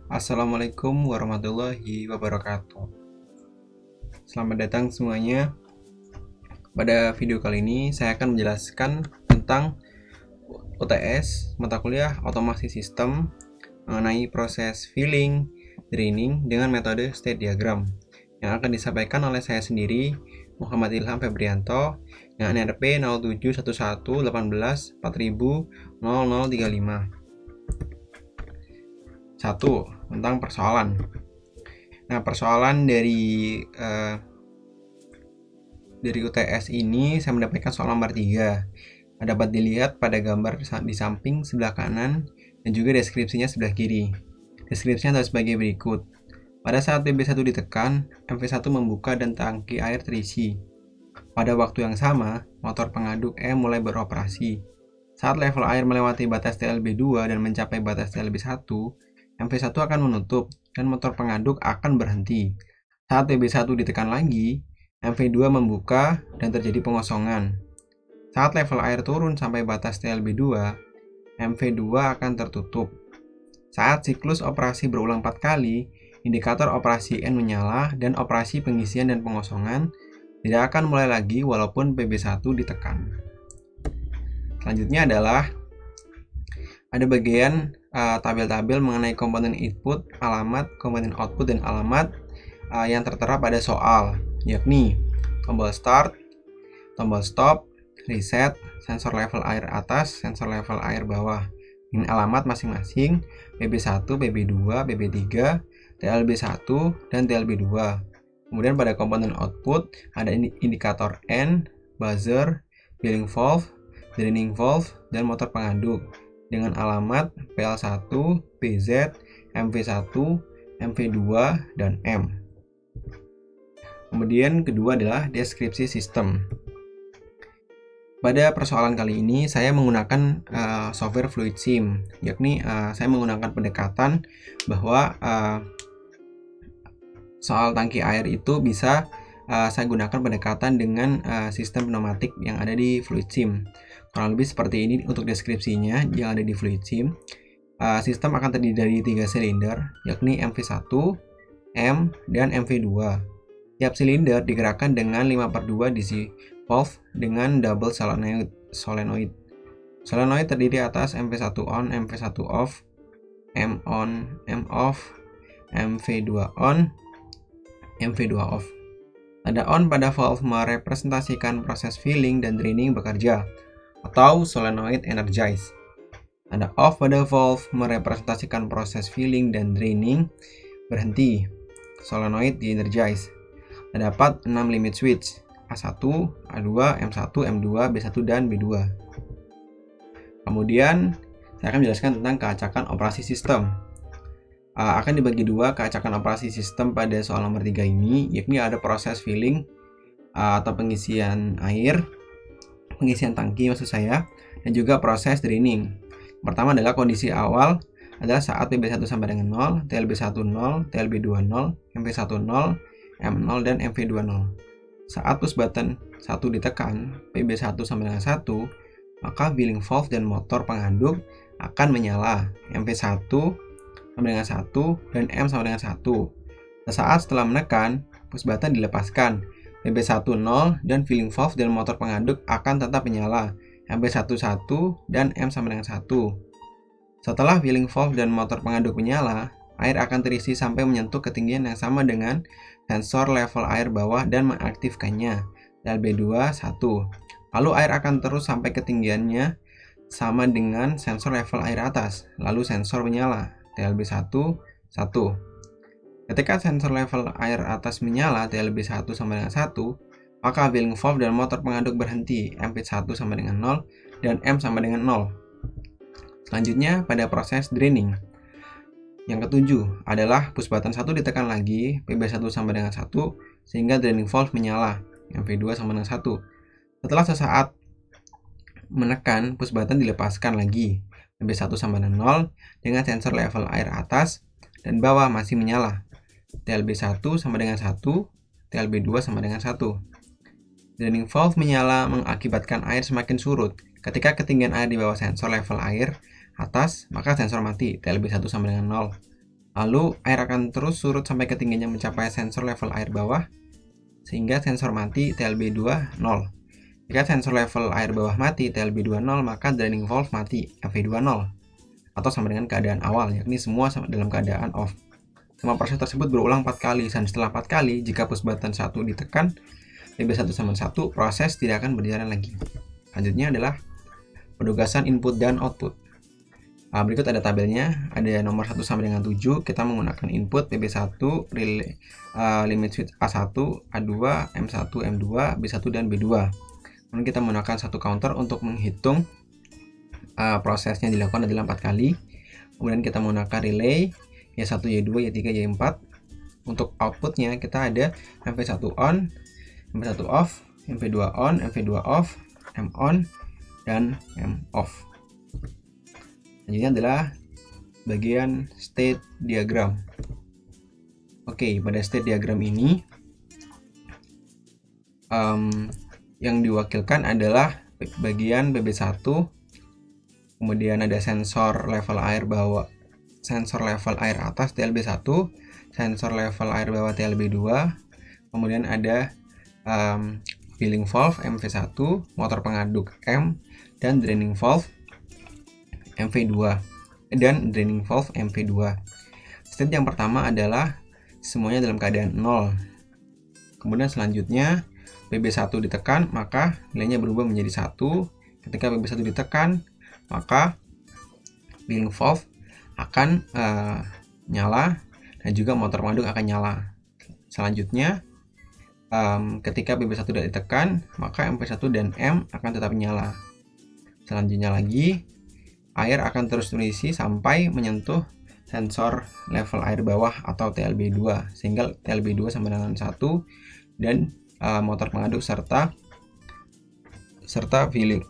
Assalamualaikum warahmatullahi wabarakatuh. Selamat datang semuanya. Pada video kali ini saya akan menjelaskan tentang UTS, mata kuliah Otomasi Sistem, mengenai proses filling, draining dengan metode state diagram yang akan disampaikan oleh saya sendiri, Muhammad Ilham Febrianto, dengan NRP 071118400035. 1. Tentang persoalan. Nah, persoalan dari UTS ini saya mendapatkan soal nomor 3. Dapat dilihat pada gambar di samping sebelah kanan dan juga deskripsinya sebelah kiri. Deskripsinya adalah sebagai berikut. Pada saat PB1 ditekan, MV1 membuka dan tangki air terisi. Pada waktu yang sama, motor pengaduk M mulai beroperasi. Saat level air melewati batas TLB2 dan mencapai batas TLB1, MV1 akan menutup dan motor pengaduk akan berhenti. Saat PB1 ditekan lagi, MV2 membuka dan terjadi pengosongan. Saat level air turun sampai batas TLB2, MV2 akan tertutup. Saat siklus operasi berulang 4 kali, indikator operasi N menyala dan operasi pengisian dan pengosongan tidak akan mulai lagi walaupun PB1 ditekan. Selanjutnya adalah ada bagian tabel-tabel mengenai komponen input, alamat, komponen output, dan alamat yang tertera pada soal, yakni tombol start, tombol stop, reset, sensor level air atas, sensor level air bawah, dengan alamat masing-masing PB1, PB2, PB3, TLB1, dan TLB2. Kemudian pada komponen output ada indikator N, buzzer, billing valve, draining valve, dan motor pengaduk dengan alamat PL1, PZ, MV1, MV2, dan M. Kemudian kedua adalah deskripsi sistem. Pada persoalan kali ini saya menggunakan software FluidSim, yakni saya menggunakan pendekatan bahwa soal tangki air itu bisa saya gunakan pendekatan dengan sistem pneumatik yang ada di FluidSim. Kurang lebih seperti ini untuk deskripsinya yang ada di FluidSim. Sistem akan terdiri dari 3 silinder, yakni MV1, M, dan MV2. Tiap silinder digerakkan dengan 5/2 DC valve dengan double solenoid. Solenoid terdiri atas MV1 on, MV1 off, M on, M off, MV2 on, MV2 off. Tanda on pada valve merepresentasikan proses filling dan draining bekerja, atau solenoid energize. Tanda off pada valve merepresentasikan proses filling dan draining berhenti, solenoid de-energize. Terdapat 6 limit switch, A1, A2, M1, M2, B1, dan B2. Kemudian, saya akan menjelaskan tentang keacakan operasi sistem. Akan dibagi dua keacakan operasi sistem pada soal nomor 3 ini, yakni ada proses filling atau pengisian air, pengisian tangki maksud saya, dan juga proses draining. Pertama adalah kondisi awal adalah saat PB1 sampai dengan 0, TLB1 0, TLB2 0, MV1 0, M0, dan MV2 0. Saat push button 1 ditekan, PB1 sampai dengan 1, maka billing valve dan motor pengaduk akan menyala, MV1 sampai dengan 1, dan M sampai dengan 1. Sesaat setelah menekan, push button dilepaskan, PB1 0 dan filling valve dan motor pengaduk akan tetap menyala, MV1 1 dan M sama dengan 1. Setelah filling valve dan motor pengaduk menyala, air akan terisi sampai menyentuh ketinggian yang sama dengan sensor level air bawah dan mengaktifkannya, TLB2 1. Lalu air akan terus sampai ketinggiannya sama dengan sensor level air atas, lalu sensor menyala, TLB1 1. Ketika sensor level air atas menyala TLB1 sama dengan 1, maka billing valve dan motor pengaduk berhenti, MV1 sama dengan 0 dan M sama dengan 0. Selanjutnya pada proses draining. Yang ketujuh adalah push button 1 ditekan lagi, PB1 sama dengan 1, sehingga draining valve menyala, MV2 sama dengan 1. Setelah sesaat menekan, push button dilepaskan lagi, PB1 sama dengan 0, dengan sensor level air atas dan bawah masih menyala, TLB1 sama dengan 1, TLB2 sama dengan 1. Draining valve menyala mengakibatkan air semakin surut. Ketika ketinggian air di bawah sensor level air atas, maka sensor mati, TLB1 sama dengan 0. Lalu air akan terus surut sampai ketinggian mencapai sensor level air bawah, sehingga sensor mati TLB2 0. Jika sensor level air bawah mati TLB2 0, maka draining valve mati FV2 0, atau sama dengan keadaan awal, yakni semua dalam keadaan off. Semua proses tersebut berulang 4 kali, dan setelah 4 kali, jika push button 1 ditekan, PB1 sama 1, proses tidak akan berjalan lagi. Selanjutnya adalah penugasan input dan output. Berikut ada tabelnya, ada nomor 1 sampai dengan 7, kita menggunakan input PB1, relay, limit switch A1, A2, M1, M2, B1, dan B2. Kemudian kita menggunakan satu counter untuk menghitung prosesnya dilakukan adalah 4 kali. Kemudian kita menggunakan relay Y1, Y2, Y3, Y4. Untuk outputnya kita ada MV1 on, MV1 off, MV2 on, MV2 off, M on, dan M off. Selanjutnya adalah bagian state diagram. Oke, pada state diagram ini yang diwakilkan adalah bagian PB1, kemudian ada sensor level air bawah, sensor level air atas TLB1, sensor level air bawah TLB2, kemudian ada filling valve MV1, motor pengaduk M, dan draining valve MV2 dan draining valve MV2. State yang pertama adalah semuanya dalam keadaan 0. Kemudian selanjutnya PB1 ditekan, maka nilainya berubah menjadi 1. Ketika PB1 ditekan, maka filling valve akan nyala dan juga motor pengaduk akan nyala. Selanjutnya ketika PB1 tidak ditekan, maka MV1 dan M akan tetap nyala. Selanjutnya lagi, air akan terus terisi sampai menyentuh sensor level air bawah atau TLB2, sehingga TLB2 sama dengan 1 dan motor pengaduk serta filling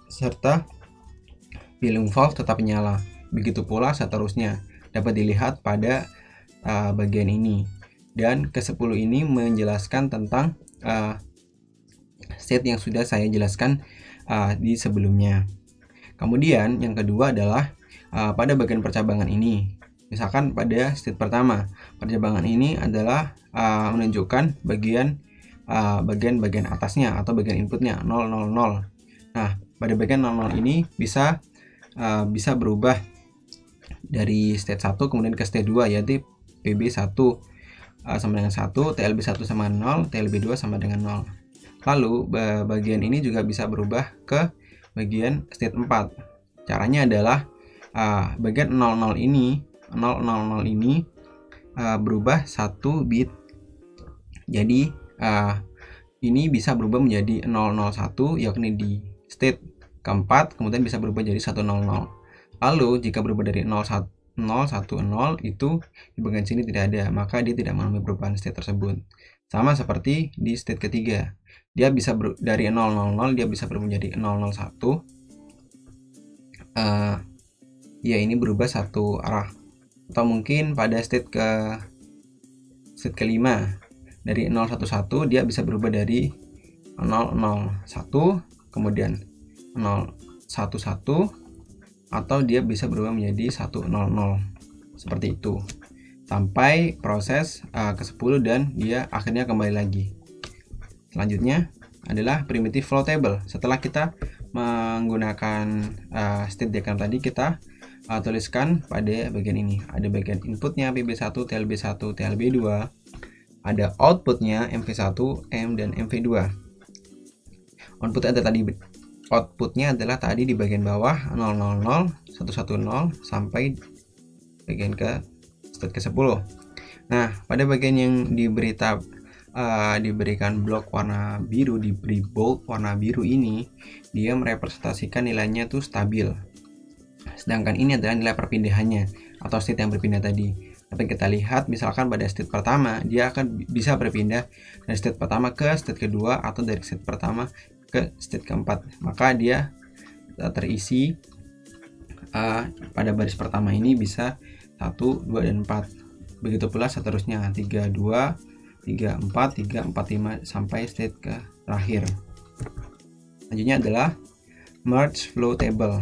valve tetap nyala. Begitu pula seterusnya, dapat dilihat pada bagian ini. Dan ke-10 ini menjelaskan tentang state yang sudah saya jelaskan di sebelumnya. Kemudian yang kedua adalah pada bagian percabangan ini. Misalkan pada state pertama, percabangan ini adalah menunjukkan bagian atasnya atau bagian inputnya 000. Nah, pada bagian 00 ini bisa berubah dari state 1 kemudian ke state 2, yaitu PB1 sama dengan 1, TLB1 sama 0, TLB2 sama dengan 0. Lalu bagian ini juga bisa berubah ke bagian state 4. Caranya adalah bagian 00 ini berubah 1 bit. Jadi ini bisa berubah menjadi 001, yakni di state keempat, kemudian bisa berubah jadi 100. Lalu jika berubah dari 010 itu di bagian sini tidak ada, maka dia tidak mengalami perubahan state tersebut. Sama seperti di state ketiga, dia bisa dari 000 dia bisa berubah menjadi 001. Ya, ini berubah satu arah. Atau mungkin pada state kelima, dari 011 dia bisa berubah dari 001 kemudian 011, atau dia bisa berubah menjadi 100, seperti itu sampai proses ke-10 dan dia akhirnya kembali lagi. Selanjutnya adalah primitive flow table. Setelah kita menggunakan state diagram tadi, kita tuliskan pada bagian ini. Ada bagian inputnya PB1, TLB1, TLB2, ada outputnya MV1, M, dan MV2. Outputnya adalah tadi di bagian bawah 000, 110 sampai bagian ke state ke-10. Nah, pada bagian yang diberikan blok warna biru, diberi bold warna biru ini, dia merepresentasikan nilainya itu stabil. Sedangkan ini adalah nilai perpindahannya atau state yang berpindah tadi. Tapi kita lihat misalkan pada state pertama, dia akan bisa berpindah dari state pertama ke state kedua atau dari state pertama ke state keempat. Maka dia terisi pada baris pertama ini bisa 1, 2, dan 4. Begitu pula seterusnya 3, 2, 3, 4, 3, 4, 5 sampai state ke terakhir. Selanjutnya adalah merge flow table.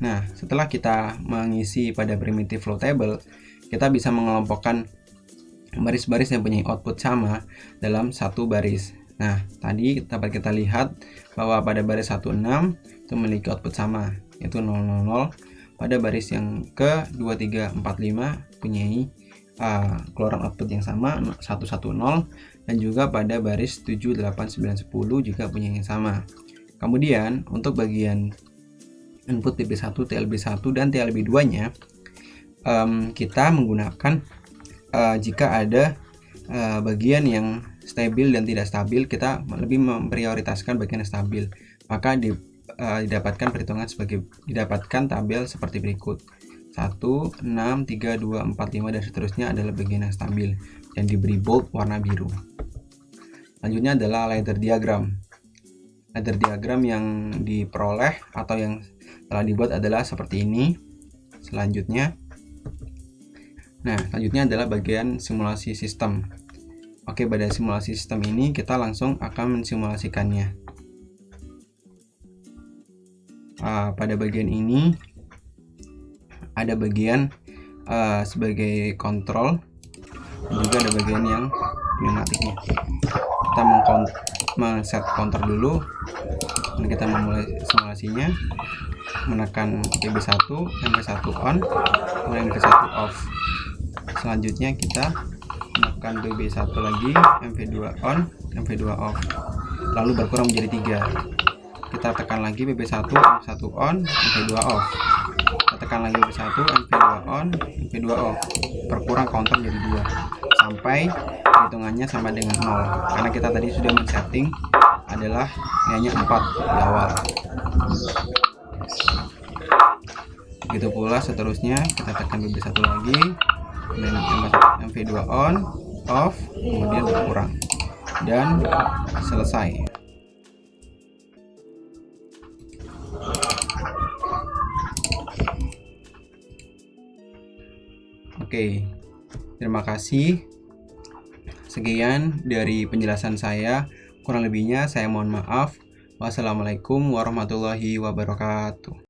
Nah, setelah kita mengisi pada primitive flow table, kita bisa mengelompokkan baris-baris yang punya output sama dalam satu baris. Nah, tadi dapat kita lihat bahwa pada baris 16 itu memiliki output sama, yaitu 000. Pada baris yang ke 2345 punya keluaran output yang sama 110, dan juga pada baris 7, 8, 9, 10 juga punya yang sama. Kemudian untuk bagian input TB1, TLB1 dan TLB2 nya kita menggunakan jika ada bagian yang stabil dan tidak stabil, kita lebih memprioritaskan bagian yang stabil, maka didapatkan tabel seperti berikut. 1, 6, 3, 2, 4, 5 dan seterusnya adalah bagian yang stabil yang diberi bold warna biru. Selanjutnya adalah ladder diagram. Ladder diagram yang diperoleh atau yang telah dibuat adalah seperti ini. Selanjutnya adalah bagian simulasi sistem. Oke, pada simulasi sistem ini kita langsung akan mensimulasikannya. Pada bagian ini ada bagian sebagai kontrol, juga ada bagian yang pneumatiknya. Kita men-set counter dulu, dan kita memulai simulasinya, menekan TB1, MP1 on, kemudian MP1 off. Selanjutnya kita menekan TB1 lagi, MP2 on, MP2 off, lalu berkurang menjadi 3. Kita tekan lagi PP1, MP1 on, MP2 off. Kita tekan lagi PP1, MP2 on, MP2 off. Berkurang counter jadi 2 sampai hitungannya sama dengan 0, karena kita tadi sudah men-setting adalah nilainya 4 di awal. Begitu pula seterusnya, kita tekan PP1 lagi, dan MP2 on, off, kemudian berkurang, dan selesai. Oke, terima kasih. Sekian dari penjelasan saya. Kurang lebihnya saya mohon maaf. Wassalamualaikum warahmatullahi wabarakatuh.